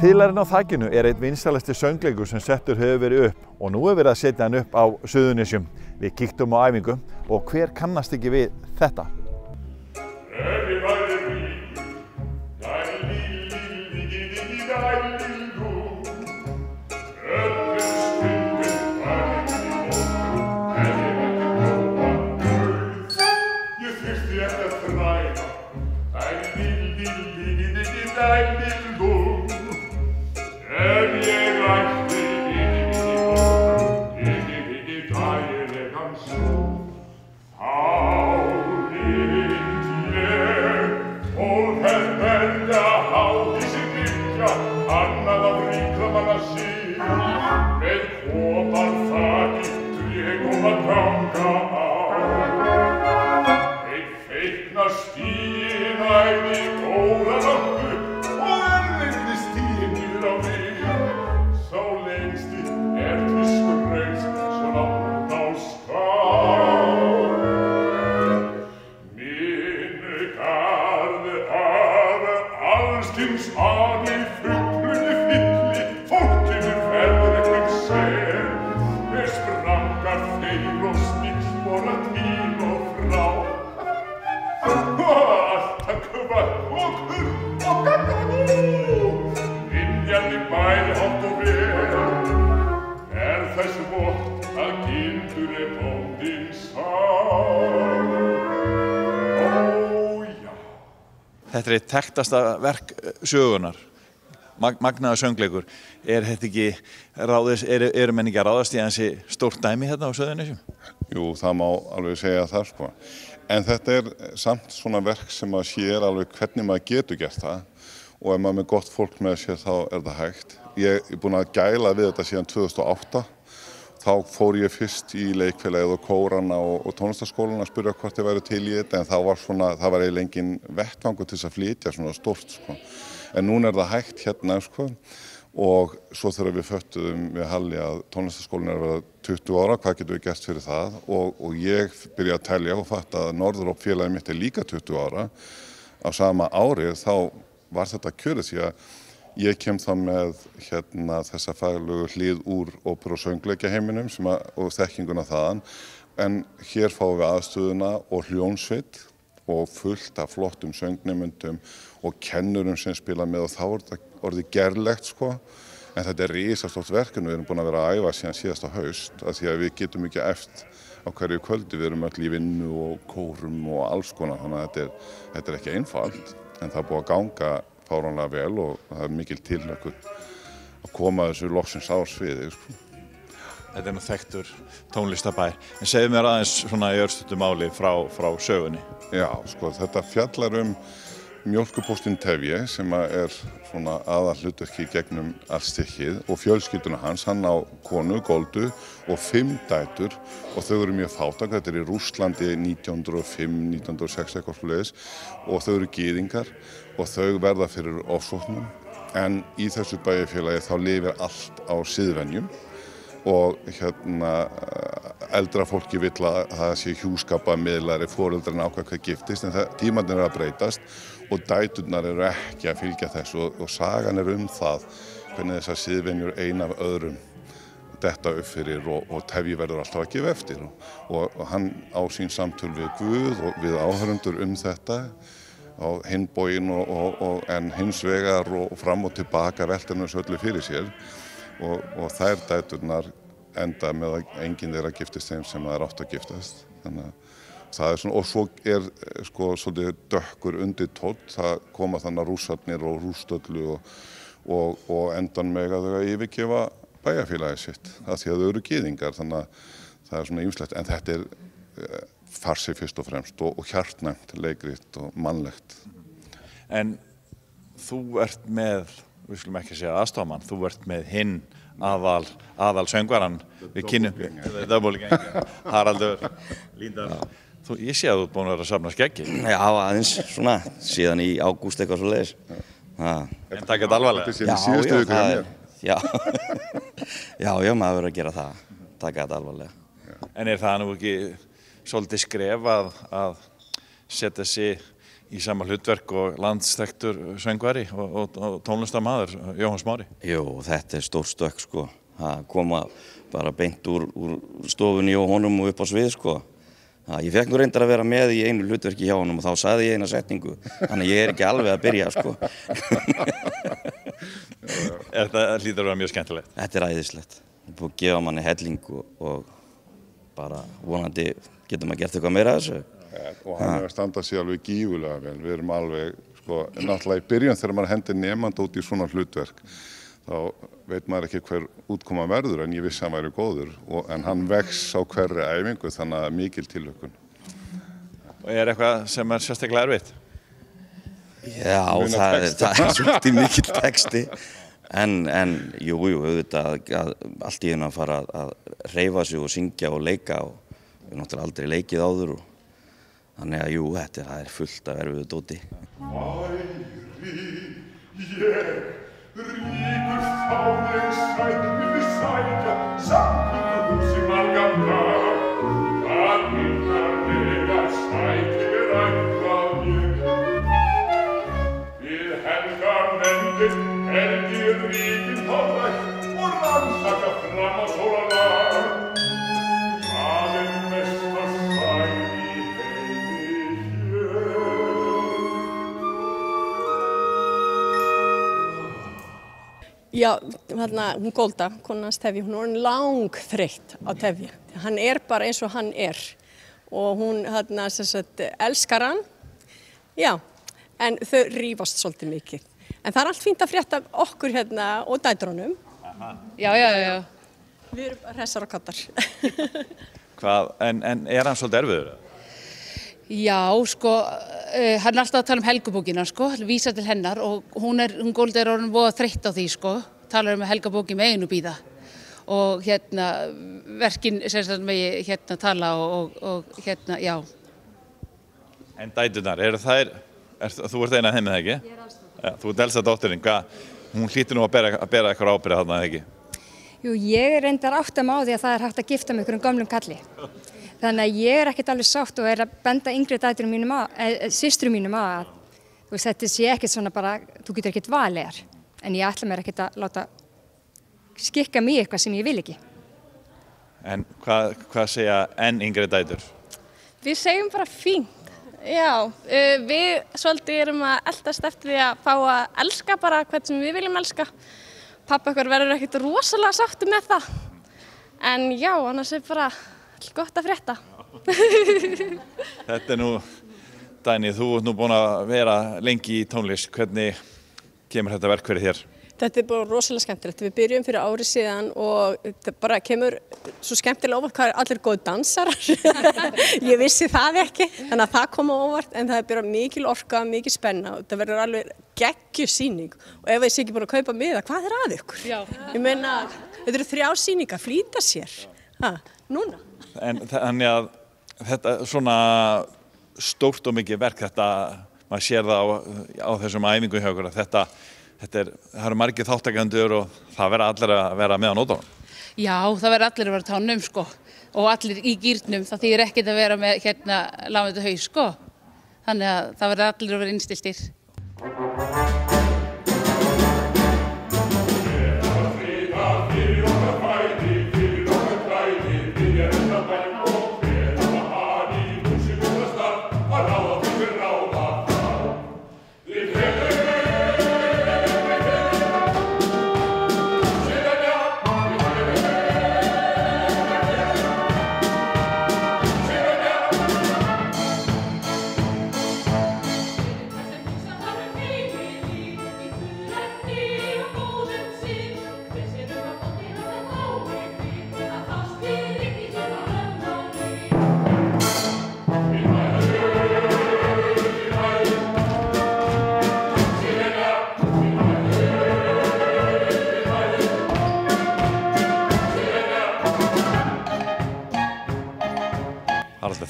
Fiðlarinn á þakinu einn vinsælasti söngleikur sem settur hefur verið upp og nú verið að setja hann upp á Suðurnesjum. Við kíktum á æfingu og hver kannast ekki við þetta? Þetta eitt þekktasta verk sögunar, magnaður söngleikur. Þetta ekki ráðist, eru menn ekki að ráðast í ansi stórt dæmi hérna á Suðurnesjum? Jú, það má alveg segja það sko. En þetta samt svona verk sem að sér alveg hvernig maður getur gert það og ef maður með gott fólk með sér þá það hægt. Ég búinn að gæla við þetta síðan 2008. Þá fór ég fyrst í leikfélagið og kórana og tónlistarskólann að spyrja hvort ég væri til í þetta en það var eiginlega engin vettvangur til þess að flytja svona stórt sko. En núna það hægt hérna sko og svo þegar við föttuðum við Halli að tónlistarskólinn að vera 20 ára, hvað getum við gert fyrir það og ég byrjaði að telja og fatta að Norðurop félagið mitt líka 20 ára. Á sama árið þá var þetta kjörið því að ég kem þá með þessa faglegu hlið úr óperu- og söngleikjaheiminum og þekkinguna þaðan en hér fáum við aðstöðuna og hljónsveit og fullt af flottum söngnemyndum og kennurum sem spila með og þá þetta orðið gerlegt sko en þetta risastórt verkefni, við erum búin að vera að æfa síðan síðasta haust af því að við getum ekki eftir á hverju kvöldi, við erum öll í vinnu og kórum og alls konar þannig að þetta ekki einfalt en það búið að ganga fáránlega vel og það mikil tilhlökkun að koma þessu loksins á sviði. Sko. Þetta nú þekktur tónlistabær. En segðu mér aðeins svona í örstuttu máli frá sögunni. Já, sko, þetta fjallar mjólkurpóstinn Tefje sem svona aðalhlutverki gegnum allt stykkið og fjölskylduna hans, hann á konu, Goldu og 5 dætur og þau eru mjög fátæk, þetta í Rússlandi 1905, 1906 eitthvað svoleiðis og þau eru gyðingar og þau verða fyrir ofsóknum en í þessu bæjarfélagi þá lifir allt á siðvenjum og eldra fólki vill að það sé hjúskapamiðlari, foreldrar ákveða hvað giftist en tímarnir að breytast og dæturnar eru ekki að fylgja þessu og sagan það hvernig þessar siðvenjur ein af öðrum detta upp fyrir og Tefji verður alltaf að gefa eftir og hann á sín samtöl við Guð og við áhorfendur þetta á hinn bóginn en hins vegar og fram og tilbaka veltir hann þessu öllu fyrir sér og þær dæturnar enda með að enginn þeirra giftist þeim sem það átt að giftast. Þannig að það svona, og svo sko svolítið dökkur undir tónn, það koma þannig Rússarnir og Rússdöllu og endan með að þau yfirgefa bæjarfélagið sitt, af því að þau eru gyðingar, þannig að það svona ýmislegt, en þetta farsi fyrst og fremst og hjartnæmt leikrit og mannlegt. En þú ert með, við skulum ekki segja aðstofmann, þú ert með hinn aðal söngvaran við kynnum, Haraldur Líndal. Ég sé að þú ert búin að vera að safna skeggi. Já, aðeins svona, síðan í ágúst eitthvað svoleiðis. En taka þetta Já, alvarlega? já, maður verður að gera það, taka þetta alvarlega. En það nú ekki svolítið skref að setja sig í sama hlutverk og landsþekktur söngvari og tónlistarmaður Jóhann Smári. Jú, þetta stór stökk sko. Það koma bara beint úr stofunni og honum og upp á svið sko. Ég fekk nú reyndar að vera með í einu hlutverki hjá honum og þá sagði ég eina setningu. Þannig ég ekki alveg að byrja sko. Þetta hlýtur að vera mjög skemmtilegt. Þetta æðislegt. Ég búið að gefa manni helling og bara vonandi getum að gert eitthvað meira af þessu. Og hann að standa sig alveg gífulega vel. Við erum alveg, sko, náttúrulega í byrjun þegar maður hendir nemandi út í svona hlutverk, þá veit maður ekki hver útkoma verður en ég vissi að hann væri góður. En hann vex á hverri æfingu þannig að mikil tilhlökkun. Og eitthvað sem sérstaklega erfitt? Já, það er svolítið mikill texti. En jú, auðvitað að allt í einu að fara að hreyfa sig og syngja og leika og við erum náttúrulega aldrei leikið áður og þannig að jú, það er fullt af erfiðu dóti. Ríkur fáleg sættu sækja samkundarhúsi margan dag. Það innarlega sæti rækvað ég. Við helgarnefndir helgir ríkin hárætt og rannsaka fram á sólarlag. Það mesta sæti í heimi hér. Já, hún Golda, konan hans Tefji, hún er orðin langþreytt á Tefji. Hann bara eins og hann og hún elskar hann, já, en þau rífast svolítið mikið. En það allt fínt að frétta okkur og dætrunum. Já. Við erum hressar og kattar. En hann svolítið erfiður? Já, sko, hann alltaf að tala Helgubókina, sko, vísa til hennar og hún Golda orðin voða þreytt á því, sko, talar Helgubókin með einu bíða og verkin sem sagt megi tala og já. En dæturnar, þú ert eina af þeim, eða ekki? Ég aðstoð. Þú ert elsta dóttirinn, hún hlýtur nú að bera eitthvað ábyrgð þarna, eða ekki? Jú, ég reyndar átta mig á því að það hægt að gifta með einhverjum gömlum kalli. Þannig að ég ekkert alveg sátt og að benda yngri dæturum mínum systrum mínum að þetta sé ekkert svona bara, þú getur ekkert valið. En ég ætla mér ekkert að láta skikka mig eitthvað sem ég vil ekki. En hvað segja enn yngri dætur? Við segjum bara fínt. Já, við svolítið erum að eltast eftir því að fá að elska bara hvern sem við viljum elska. Pappa okkar verður ekkert rosalega sáttur með það. En já, annars bara gott að frétta. Þetta nú, Dagný, þú ert nú búin að vera lengi í tónlist. Hvernig kemur þetta verk fyrir þér? Þetta bara rosalega skemmtilegt. Við byrjum fyrir ári síðan og þetta bara kemur svo skemmtilega óvart hvað allir góð dansarar. Ég vissi það ekki, þannig að það kom óvart en það bara mikil orka, mikil spenna og það verður alveg geggjuð sýning. Og ef ég sé ekki búin að kaupa miða, hvað að ykkur? Já. Ég meina, þetta eru 3 sýningar, flýta sér. Núna. En þannig að þetta svona stórt og mikið verk, þetta, maður sér það á þessum æfingu hjá okkur að það eru margir þáttakendur og það verða allir að vera með á nótunum. Já, það verða allir að vera tánum sko og allir í gírnum, það þýðir ekkert að vera með lágmyndu haus sko. Þannig að það verða allir að vera innstiltir.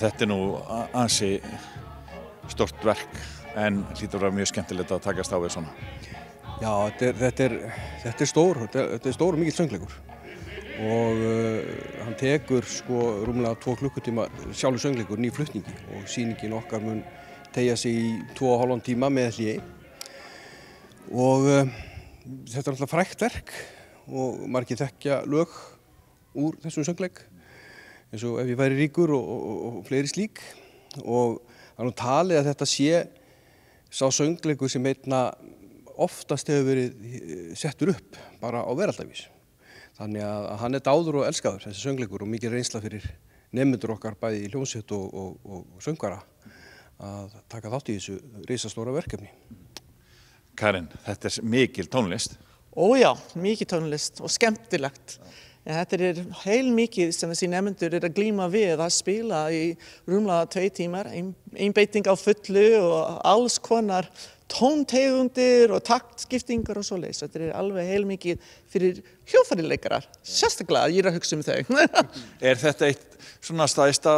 Þetta nú ansi stórt verk en hlýtur að vera mjög skemmtilegt að takast á við svona. Já, þetta er stór og mikill söngleikur og hann tekur sko rúmlega 2 klukkutíma sjálfur söngleikurinn í flutningi og sýningin okkar mun teygja sig í 2,5 tíma með hléi. Og þetta er alltaf frægt verk og margir þekkja lög úr þessum söngleik, eins og Ef ég væri ríkur og fleiri slík. Og það er nú talið að þetta sé sá söngleikur sem einna oftast hefur verið settur upp bara á veraldavís. Þannig að hann er dáður og elskaður, þessi söngleikur, og mikið reynsla fyrir nemendur okkar bæði í hljómsveit og söngvara að taka þátt í þessu risastóra verkefni. Karin, þetta er mikil tónlist. Ó já, mikið tónlist og skemmtilegt. Þetta er heilmikið sem þessi nemendur að glíma við að spila í rúmlega 2 tímar, einbeiting á fullu og alls konar tóntegundir og taktskiptingar og svoleiðis. Þetta er alveg heilmikið fyrir hljóðfæraleikarar, sérstaklega ég er að hugsa þau. Er þetta eitt svona stærsta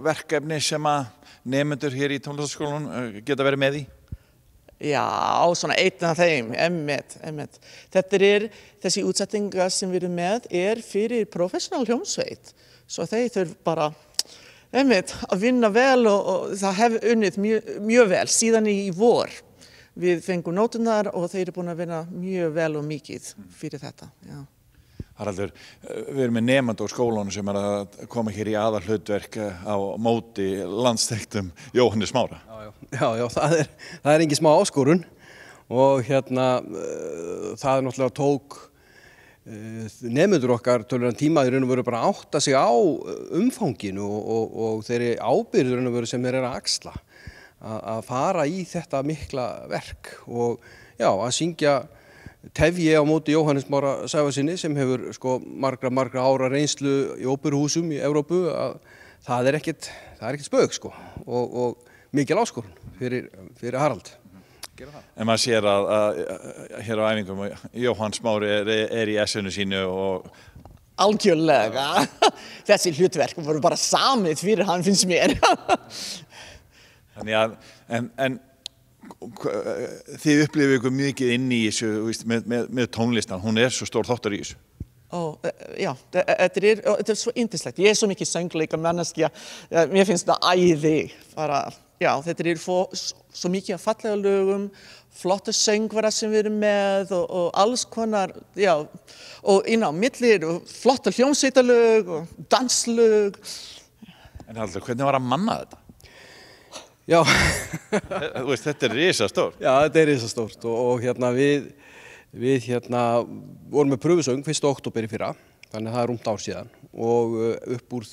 verkefni sem að nemendur hér í tónlistarskólanum geta verið með í? Já, svona einn af þeim, einmitt. Þetta er þessi útsettingar sem við erum með fyrir professional hljómsveit. Svo þeir þurf bara að vinna vel og það hefur unnið mjög vel síðan í vor. Við fengum nótunar og þeir eru búin að vinna mjög vel og mikið fyrir þetta. Já. Haraldur, við erum með nemandi á skólanum sem að koma hér í aðalhlutverk á móti landsþekktum Jóhanni Smára. Já, það er engin smá áskorun og það náttúrulega tók nemendur okkar tölulegan tíma í raun og veru bara að átta sig á umfanginu og þeirri ábyrgð í raun og veru sem þeir eru að axla að fara í þetta mikla verk og já, að syngja tefji á móti Jóhannes Smára Sævarssyni sem hefur margra ára reynslu í óperuhúsum í Evrópu að það er ekkert spaug og mikil áskorun fyrir Harald. En maður sér að hér á æfingum Jóhann Smári er í essinu sínu og algjörlega. Þessi hlutverk voru bara samið fyrir hann finnst mér. Þannig að en þið upplifið ykkur mikið inn í þessu með tónlistan, hún er svo stór þáttur í þessu. Já, þetta er svo yndislegt. Ég er svo mikið söngleika manneskja, mér finnst það æði. Já, þetta er svo mikið af fallega lögum, flotta söngvara sem við erum með og alls konar, já, og inn á milli flotta hljómsveitarlög og danslög. En Haraldur, hvernig var að manna þetta? Já. Þetta er risastórt. Já, þetta er risastórt og við vorum með pröfusöng 1. október í fyrra, þannig að það er rúmt ár síðan og upp úr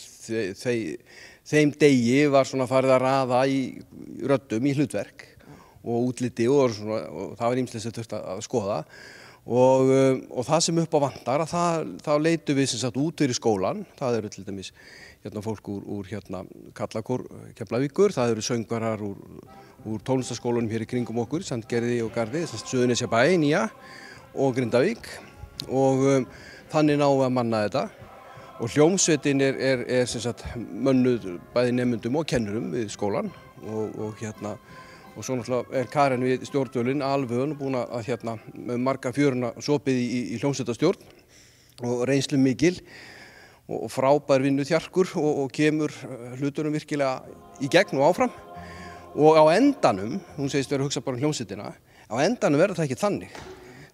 þeim degi var svona farið að raða í röddum í hlutverk og útliti og það var ýmislegt sem þurfti að skoða og það sem upp á vantar þá leitum við sem sagt út fyrir skólan, það eru til dæmis fólk úr Kallakór Keflavíkur, það eru söngvarar úr tónlistarskólanum hér í kringum okkur, Sandgerði og Garði, Suðurnesjabæ, Nýja og Grindavík og þannig náum við að manna þetta og hljómsveitin er sem sagt mönnuð bæði nemendum og kennurum við skólan og svo náttúrulega er Karen við stjórnvölinn alveg búin að með marga fjöruna sopið í hljómsveitarstjórn og reynslu mikil og frábær vinnuþjarkur og kemur hlutunum virkilega í gegn og áfram og á endanum, hún segist vera að hugsa bara um hljómsveitina, á endanum verður það ekki þannig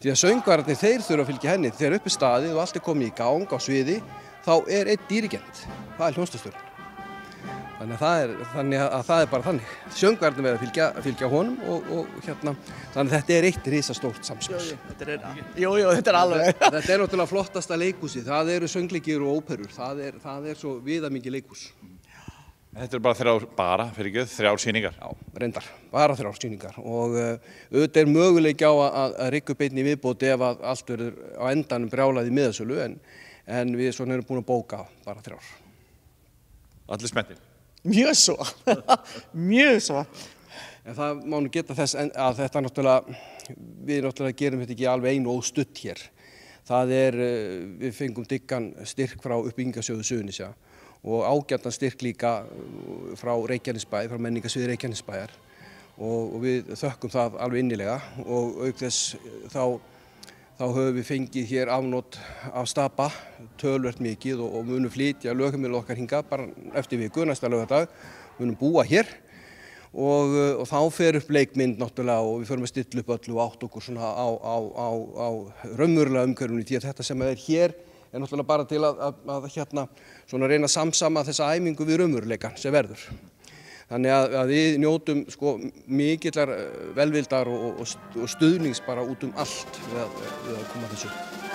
því að söngvararnir þeir þurfa að fylgja henni þegar upp er staðið og allt er komið í gang á sviði þá er einn dírigent, það er hljómsveitarstjórinn þannig að það er bara þannig söngvararnir verður að fylgja honum og þannig að þetta er eitt risastórt samspil. Þetta er alveg. Þetta er náttúrulega flottasta leikhúsið, það eru söngleikir og óperur, það er svo viðamikið leikhús. Þetta er þrjár sýningar? Já, reyndar, bara 3 sýningar og auðvitað er möguleiki á að rykka upp einni viðbót ef að allt verður á endanum brjálað í miðasölu en við erum búin að bóka bara 3. Allir spenntir? Mjög svo. En það má nú geta þess að þetta við gerum þetta ekki alveg einu og stutt hér. Við fengum diggan styrk frá uppbyggingarsjóði Suðurnesja og ágætan styrk líka frá Reykjanesbæ, frá menningarsviði Reykjanesbæjar og við þökkum það alveg innilega og auk þess þá höfum við fengið hér afnot af Stapa töluvert mikið og munum flytja lögheimili okkar hingað bara eftir viku, næsta laugardag, munum búa hér og þá fer upp leikmynd náttúrulega og við förum að stilla upp öllu og átt okkur svona á raunverulega umhverfinu því að þetta sem er hér er náttúrulega bara til að hérna svona reyna að samsama þessa æfingu við raunveruleikann sem verður. Þannig að við njótum sko mikillar velvildar og stuðnings bara út allt við að koma þessu.